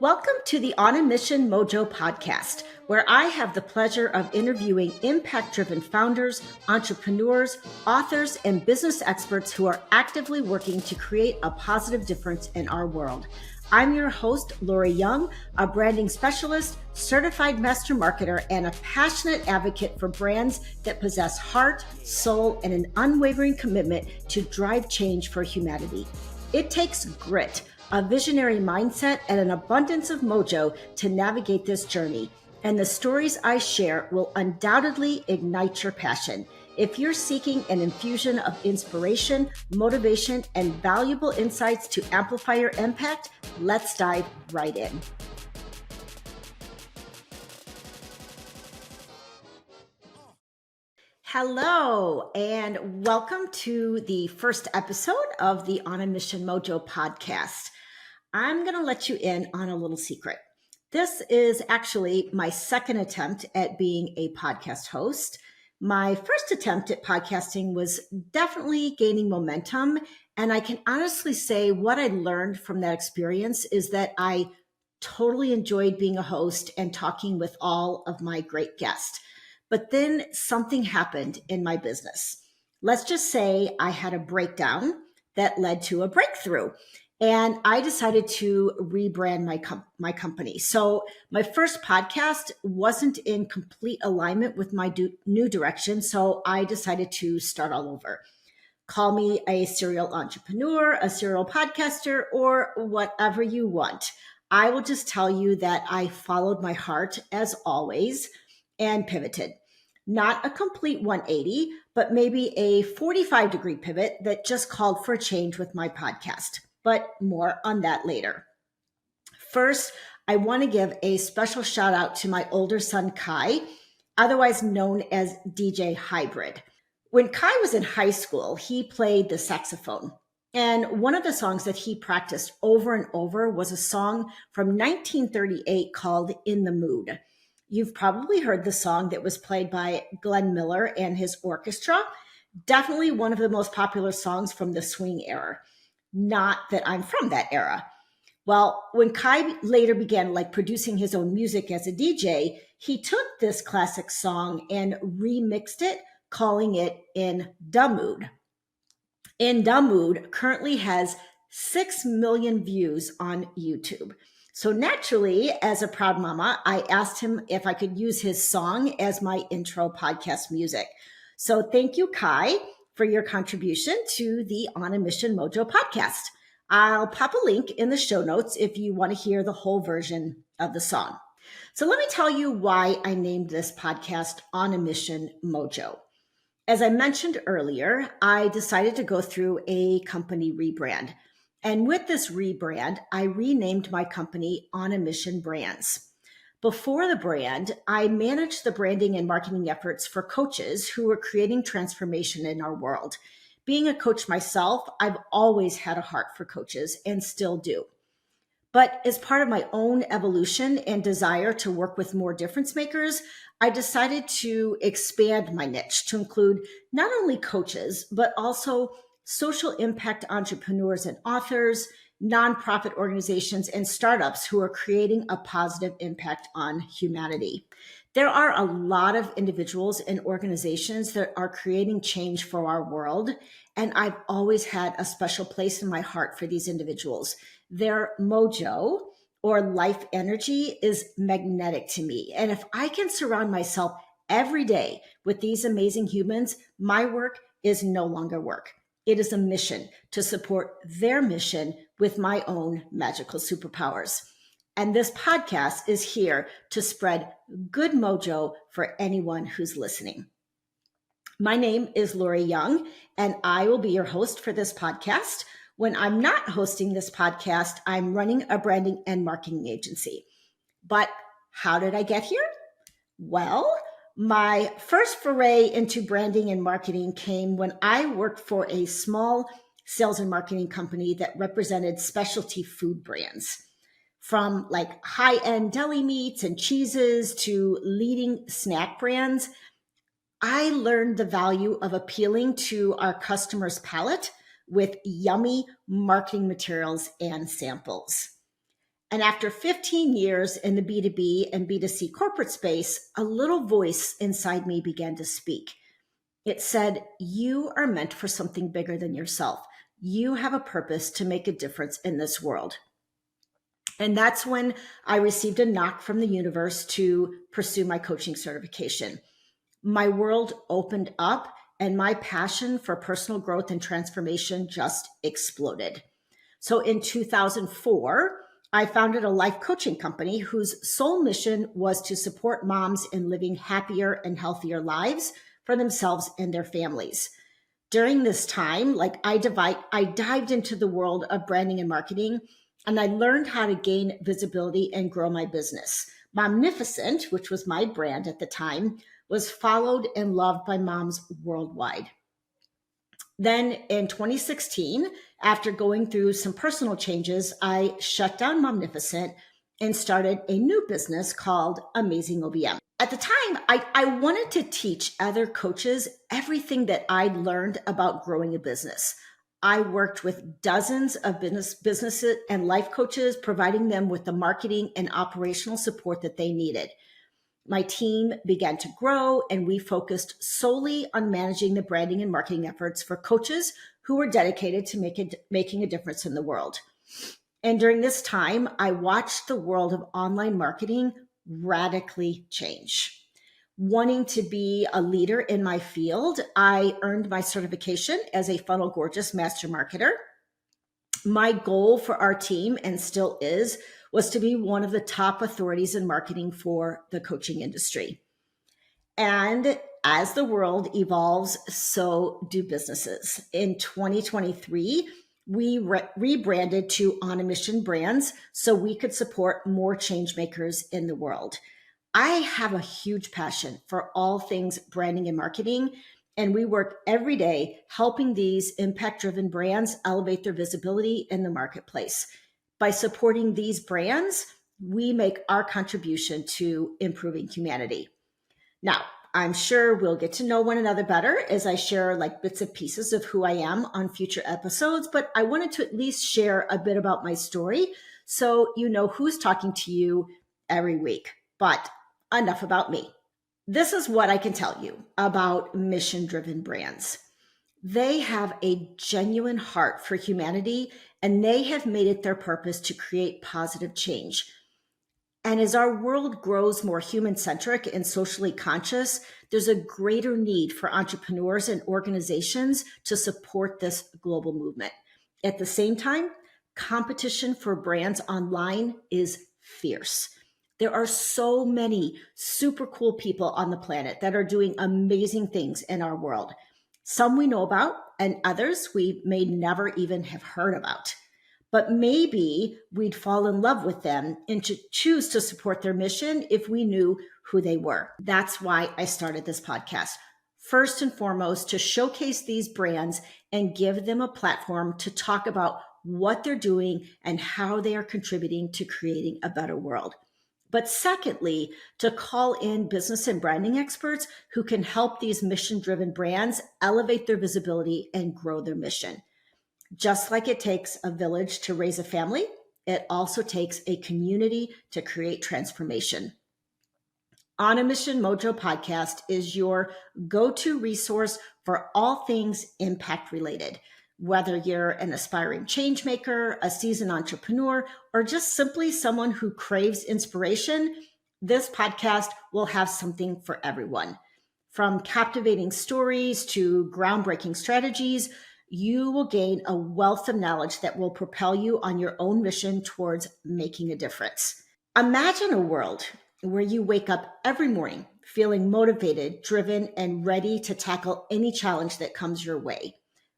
Welcome to the On a Mission Mojo podcast, where I have the pleasure of interviewing impact-driven founders, entrepreneurs, authors, and business experts who are actively working to create a positive difference in our world. I'm your host, Lori Young, a branding specialist, certified master marketer, and a passionate advocate for brands that possess heart, soul, and an unwavering commitment to drive change for humanity. It takes grit, a visionary mindset, and an abundance of mojo to navigate this journey. And the stories I share will undoubtedly ignite your passion. If you're seeking an infusion of inspiration, motivation, and valuable insights to amplify your impact, let's dive right in. Hello, and welcome to the first episode of the On a Mission Mojo podcast. I'm going to let you in on a little secret. This is actually my second attempt at being a podcast host. My first attempt at podcasting was definitely gaining momentum, and I can honestly say what I learned from that experience is that I totally enjoyed being a host and talking with all of my great guests. But then something happened in my business. Let's just say I had a breakdown that led to a breakthrough. And I decided to rebrand my company. So my first podcast wasn't in complete alignment with my new direction. So I decided to start all over. Call me a serial entrepreneur, a serial podcaster, or whatever you want. I will just tell you that I followed my heart as always and pivoted. Not a complete 180, but maybe a 45-degree pivot that just called for a change with my podcast. But more on that later. First, I want to give a special shout out to my older son, Kai, otherwise known as DJ Hybrid. When Kai was in high school, he played the saxophone. And one of the songs that he practiced over and over was a song from 1938 called In the Mood. You've probably heard the song that was played by Glenn Miller and his orchestra. Definitely one of the most popular songs from the swing era. Not that I'm from that era. Well, when Kai later began producing his own music as a DJ, he took this classic song and remixed it, calling it In Da Mood. In Da Mood currently has 6 million views on YouTube. So naturally, as a proud mama, I asked him if I could use his song as my intro podcast music. So thank you, Kai, for your contribution to the On a Mission Mojo podcast. I'll pop a link in the show notes if you want to hear the whole version of the song. So let me tell you why I named this podcast On a Mission Mojo. As I mentioned earlier, I decided to go through a company rebrand. And with this rebrand, I renamed my company On a Mission Brands. Before the brand, I managed the branding and marketing efforts for coaches who were creating transformation in our world. Being a coach myself, I've always had a heart for coaches and still do. But as part of my own evolution and desire to work with more difference makers, I decided to expand my niche to include not only coaches, but also social impact entrepreneurs and authors, nonprofit organizations, and startups who are creating a positive impact on humanity. There are a lot of individuals and organizations that are creating change for our world, and I've always had a special place in my heart for these individuals. Their mojo or life energy is magnetic to me, and if I can surround myself every day with these amazing humans, my work is no longer work. It is a mission to support their mission with my own magical superpowers. And this podcast is here to spread good mojo for anyone who's listening. My name is Lori Young, and I will be your host for this podcast. When I'm not hosting this podcast, I'm running a branding and marketing agency. But how did I get here? Well, my first foray into branding and marketing came when I worked for a small sales and marketing company that represented specialty food brands. From high-end deli meats and cheeses to leading snack brands, I learned the value of appealing to our customers' palate with yummy marketing materials and samples. And after 15 years in the B2B and B2C corporate space, a little voice inside me began to speak. It said, "You are meant for something bigger than yourself. You have a purpose to make a difference in this world." And that's when I received a knock from the universe to pursue my coaching certification. My world opened up and my passion for personal growth and transformation just exploded. So in 2004, I founded a life coaching company whose sole mission was to support moms in living happier and healthier lives for themselves and their families. During this time, I dived into the world of branding and marketing, and I learned how to gain visibility and grow my business. Momnificent, which was my brand at the time, was followed and loved by moms worldwide. Then in 2016, after going through some personal changes, I shut down Momnificent and started a new business called Amazing OBM. At the time, I wanted to teach other coaches everything that I learned about growing a business. I worked with dozens of businesses and life coaches, providing them with the marketing and operational support that they needed. My team began to grow, and we focused solely on managing the branding and marketing efforts for coaches who were dedicated to making a difference in the world. And during this time, I watched the world of online marketing radically change. Wanting to be a leader in my field, I earned my certification as a Funnel Gorgeous Master Marketer. My goal for our team, and still is, was to be one of the top authorities in marketing for the coaching industry. And as the world evolves, so do businesses. In 2023, we rebranded to On a Mission Brands so we could support more change makers in the world. I have a huge passion for all things branding and marketing, and we work every day helping these impact-driven brands elevate their visibility in the marketplace. By supporting these brands, we make our contribution to improving humanity. Now, I'm sure we'll get to know one another better as I share bits and pieces of who I am on future episodes, but I wanted to at least share a bit about my story so you know who's talking to you every week. But enough about me. This is what I can tell you about mission-driven brands. They have a genuine heart for humanity, and they have made it their purpose to create positive change. And as our world grows more human-centric and socially conscious, there's a greater need for entrepreneurs and organizations to support this global movement. At the same time, competition for brands online is fierce. There are so many super cool people on the planet that are doing amazing things in our world. Some we know about, and others we may never even have heard about. But maybe we'd fall in love with them and to choose to support their mission if we knew who they were. That's why I started this podcast. First and foremost, to showcase these brands and give them a platform to talk about what they're doing and how they are contributing to creating a better world. But secondly, to call in business and branding experts who can help these mission-driven brands elevate their visibility and grow their mission. Just like it takes a village to raise a family, it also takes a community to create transformation. On a Mission Mojo podcast is your go-to resource for all things impact related. Whether you're an aspiring change maker, a seasoned entrepreneur, or just simply someone who craves inspiration, this podcast will have something for everyone. From captivating stories to groundbreaking strategies, you will gain a wealth of knowledge that will propel you on your own mission towards making a difference. Imagine a world where you wake up every morning feeling motivated, driven, and ready to tackle any challenge that comes your way.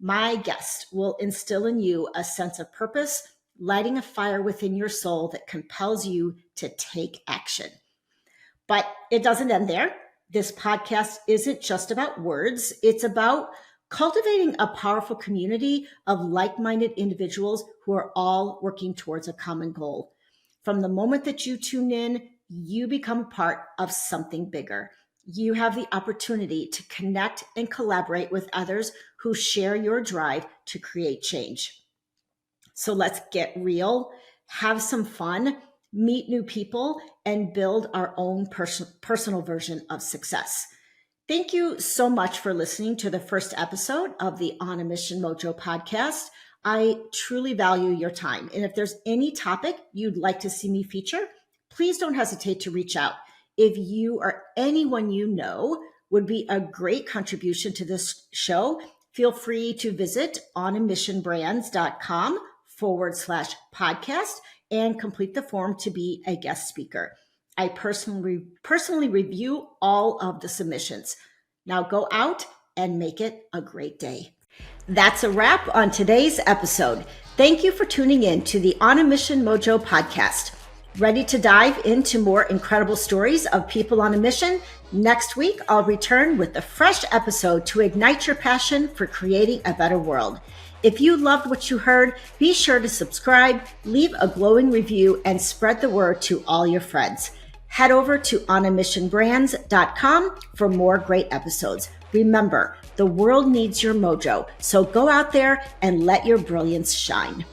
My guest will instill in you a sense of purpose, lighting a fire within your soul that compels you to take action. But it doesn't end there. This podcast isn't just about words. It's about cultivating a powerful community of like-minded individuals who are all working towards a common goal. From the moment that you tune in, you become a part of something bigger. You have the opportunity to connect and collaborate with others who share your drive to create change. So let's get real. have some fun, meet new people, and build our own personal version of success. Thank you so much for listening to the first episode of the On a Mission Mojo podcast. I truly value your time. And if there's any topic you'd like to see me feature, please don't hesitate to reach out. If you or anyone you know would be a great contribution to this show, feel free to visit onamissionbrands.com/podcast and complete the form to be a guest speaker. I personally review all of the submissions. Now go out and make it a great day. That's a wrap on today's episode. Thank you for tuning in to the On a Mission Mojo podcast. Ready to dive into more incredible stories of people on a mission? Next week, I'll return with a fresh episode to ignite your passion for creating a better world. If you loved what you heard, be sure to subscribe, leave a glowing review, and spread the word to all your friends. Head over to onamissionbrands.com for more great episodes. Remember, the world needs your mojo, so go out there and let your brilliance shine.